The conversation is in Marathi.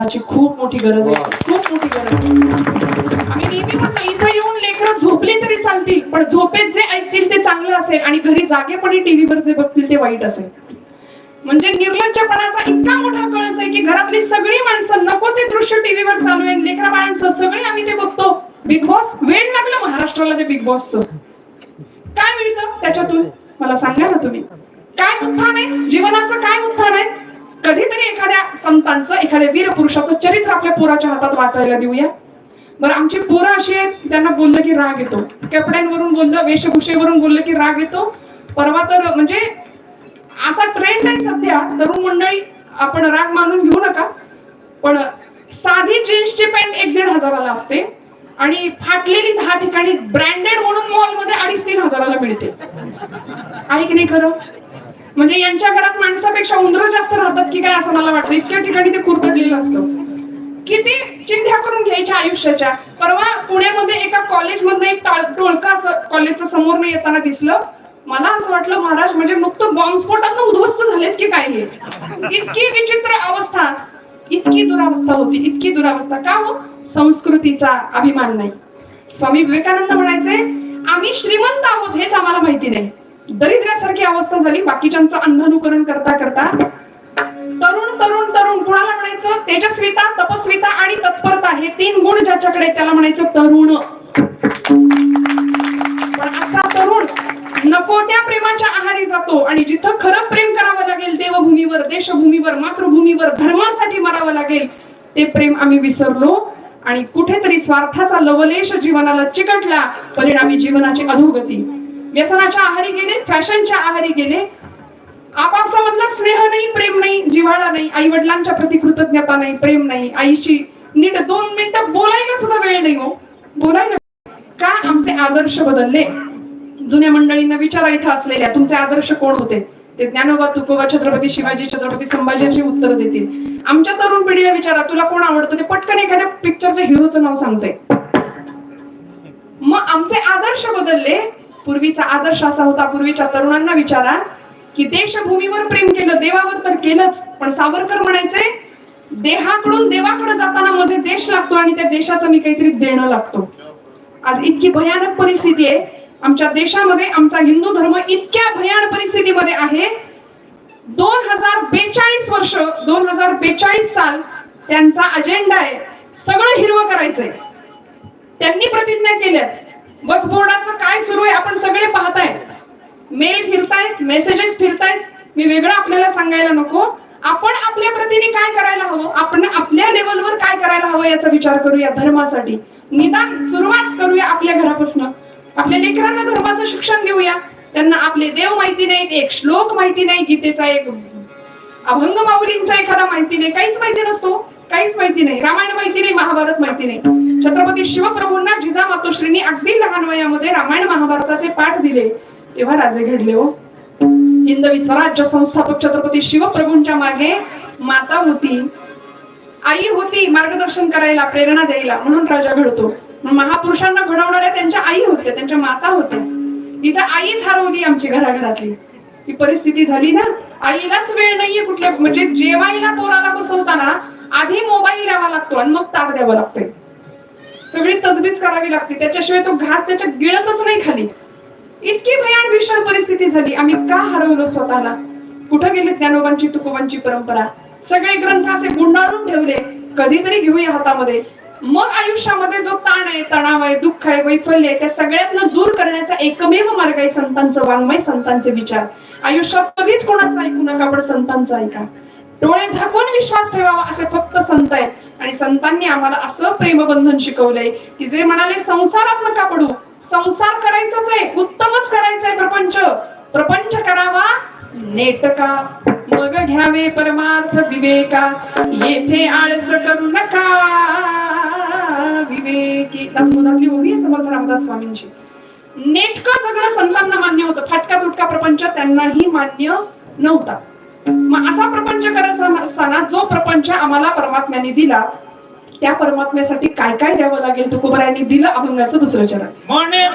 खूप मोठी गरज आहे, खूप मोठी गरज आहे. आम्ही नेहमी म्हणतो इथं येऊन लेकरं झोपली तरी चालतील, पण झोपेत जे ऐकतील ते चांगलं असेल आणि घरी जागेपणी टीव्हीवर जे बघतील ते वाईट असेल. म्हणजे निर्लज्जपणाचा इतका मोठा कळस आहे की घरातली सगळी माणसं नको ते दृश्य टीव्हीवर चालू आहे, लेकरा बाळांचं सगळे आम्ही ते बघतो. बिग बॉस वेळ लागलं महाराष्ट्राला ते बिग बॉसचं. काय मिळतं त्याच्यातून मला सांगा ना तुम्ही. काय उत्थान आहे जीवनाचं, काय उत्थान आहे? कधीतरी एखाद्या संतांचं, एखाद्या वीर पुरुषाचं चरित्र आपल्या पोराच्या हातात वाचायला देऊया. बरं, आमची पोरं अशी आहेत, त्यांना बोललं की राग येतो, कपड्यांवरून बोललं, वेशभूषेवरून बोललं की राग येतो. परवा तर म्हणजे असा ट्रेंड आहे सध्या, तरुण मंडळी आपण राग मानून घेऊ नका, पण साधी जीन्सची पॅन्ट 1-1.5 हजाराला असते आणि फाटलेली 10 ठिकाणी ब्रँडेड म्हणून मॉलमध्ये 2,500-3 हजाराला मिळते. आहे की नाही खरं? म्हणजे यांच्या घरात माणसापेक्षा उंदरं जास्त राहतात की काय असं मला वाटतं. इतक्या ठिकाणी ते कुरतडलेलं असतं. किती चिंध्या करून घ्यायच्या आयुष्याच्या. परवा पुण्यामध्ये एका कॉलेजमध्ये एक टोळकं असं कॉलेजच्या समोर येताना दिसलं. मला असं वाटलं महाराज म्हणजे नुकतं बॉम्बस्फोटातनं उद्ध्वस्त झालेत की काय हे. इतकी विचित्र अवस्था, इतकी दुरावस्था होती, इतकी दुरावस्था. का हो? संस्कृतीचा अभिमान नाही. स्वामी विवेकानंद म्हणायचे आम्ही श्रीमंत आहोत हेच आम्हाला माहिती नाही. दरिद्र्यासारखी अवस्था झाली. बाकीच्यांचं अंधानुकरण करता करता तरुण तरुण तरुण कुणाला म्हणायचं? तेजस्विता, तपस्विता आणि तत्परता हे 3 गुण ज्याच्याकडे त्याला म्हणायचं तरुण. पण आता तरुण नको त्या प्रेमाच्या आहारी जातो आणि जिथं खरं प्रेम करावं लागेल, देवभूमीवर, देशभूमीवर, मातृभूमीवर, धर्मासाठी मरावं लागेल, ते प्रेम आम्ही विसरलो आणि कुठेतरी स्वार्थाचा लवलेश जीवनाला चिकटला. परिणामी जीवनाची अधोगती. व्यसनाच्या आहारी गेले, फॅशनच्या आहारी गेले. आपापसामधला स्नेह नाही, प्रेम नाही, जिव्हाळा नाही, आई वडिलांच्या प्रति कृतज्ञता नाही, प्रेम नाही, आईशी नीट 2 मिनिटं बोलायला सुद्धा वेळ नाही हो. बोलायला का? आमचे आदर्श बदलले. जुन्या मंडळींना विचारायचं असलेल्या तुमचे आदर्श कोण होते? ते ज्ञानोबा, तुकोबा, छत्रपती शिवाजी, छत्रपती संभाजी अशी उत्तर देतील. आमच्या तरुण पिढीला विचारा तुला कोण आवडतं? ते पटकन एखाद्या पिक्चरच्या हिरोचं नाव सांगते. मग आमचे आदर्श बदलले. पूर्वीचा आदर्श असा होता, पूर्वीच्या तरुणांना विचारा की देशभूमीवर प्रेम केलं, देवावर तर केलंच, पण सावरकर म्हणायचे देहाकडून देवाकडे जाताना मध्ये देश लागतो आणि त्या देशाचं मी काहीतरी देणं लागतो. आज इतकी भयानक परिस्थिती आहे आमच्या देशामध्ये. आमचा हिंदू धर्म इतक्या भयानक परिस्थितीमध्ये आहे. 2042 वर्ष, 2042 साल त्यांचा अजेंडा आहे सगळं हिरवं करायचंय. त्यांनी प्रतिज्ञा केल्या. वक्फ बोर्डाचं काय सुरू आहे आपण सगळे पाहताय. Mail फिरतायत, messages फिरतायत. मी वेगळं आपल्याला सांगायला नको. आपण आपल्या प्रतीने काय करायला हवं, आपण आपल्या लेवलवर काय करायला हवं याचा विचार करूया. धर्मासाठी निदान सुरुवात करूया आपल्या घरापासून. आपल्या लेकरांना धर्माचं शिक्षण देऊया. त्यांना आपले देव माहिती नाहीत, एक श्लोक माहिती नाही, गीतेचा एक अभंग माऊलींचा एखादा माहिती नाही, काहीच माहिती नसतो, काहीच माहिती नाही. रामायण माहिती नाही, महाभारत माहिती नाही. छत्रपती शिवप्रभूंना जिजामातोश्रींनी अगदी लहान वयामध्ये रामायण महाभारताचे पाठ दिले तेव्हा राजे घडले हो. हिंदवी स्वराज्य संस्थापक छत्रपती शिवप्रभूंच्या मागे माता होती, आई होती मार्गदर्शन करायला, प्रेरणा द्यायला, म्हणून राजा घडतो. महापुरुषांना घडवणाऱ्या त्यांच्या आई होत्या, त्यांच्या माता होत्या. इथं आईच हरवली आमची घराघरातली. ही परिस्थिती झाली ना. आईलाच वेळ नाहीये कुठल्या, म्हणजे जेवायला पोराला बसवताना आधी मोबाईल द्यावा लागतो आणि मग ताट द्यावं लागतंय. सगळी तजबीज करावी लागते, त्याच्याशिवाय तो घास त्याच्या गिळतच नाही खाली. इतकी भयानक भीषण परिस्थिती झाली. आम्ही का हरवलो स्वतःला? कुठं गेले ज्ञानोबांची, तुकोबांची परंपरा? सगळे ग्रंथ असे गुंडाळून ठेवले. कधीतरी घेऊया हातामध्ये. मग आयुष्यामध्ये जो ताण आहे, तणाव आहे, दुःख आहे, वैफल्य आहे, त्या सगळ्यातनं दूर करण्याचा एकमेव मार्ग आहे संतांचं वाङ्मय, संतांचे विचार. आयुष्यात कधीच कोणाचं ऐकू नका, पण संतांचं ऐका. डोळे झाकून विश्वास ठेवावा असे फक्त संत आहेत. आणि संतांनी आम्हाला असं प्रेमबंधन शिकवलंय की जे म्हणाले संसारात नका पडू, संसार करायचाच आहे, उत्तमच करायचंय. प्रपंच प्रपंच करावा नेटका, मग घ्यावे परमार्थ विवेका, येथे आळस करू नका विवेकी. दासबोधातली ओवी आहे समर्थ रामदास स्वामींची. नेटकं सगळं संतांना मान्य होतं, फाटका तुटका प्रपंच त्यांनाही मान्य नव्हता. मग असा प्रपंच करत असताना जो प्रपंच आम्हाला परमात्म्याने दिला, त्या परमात्म्यासाठी काय काय द्यावं लागेल तुकोबारायांनी दिलं. अभंगाचं 2रं चरण. म्हणे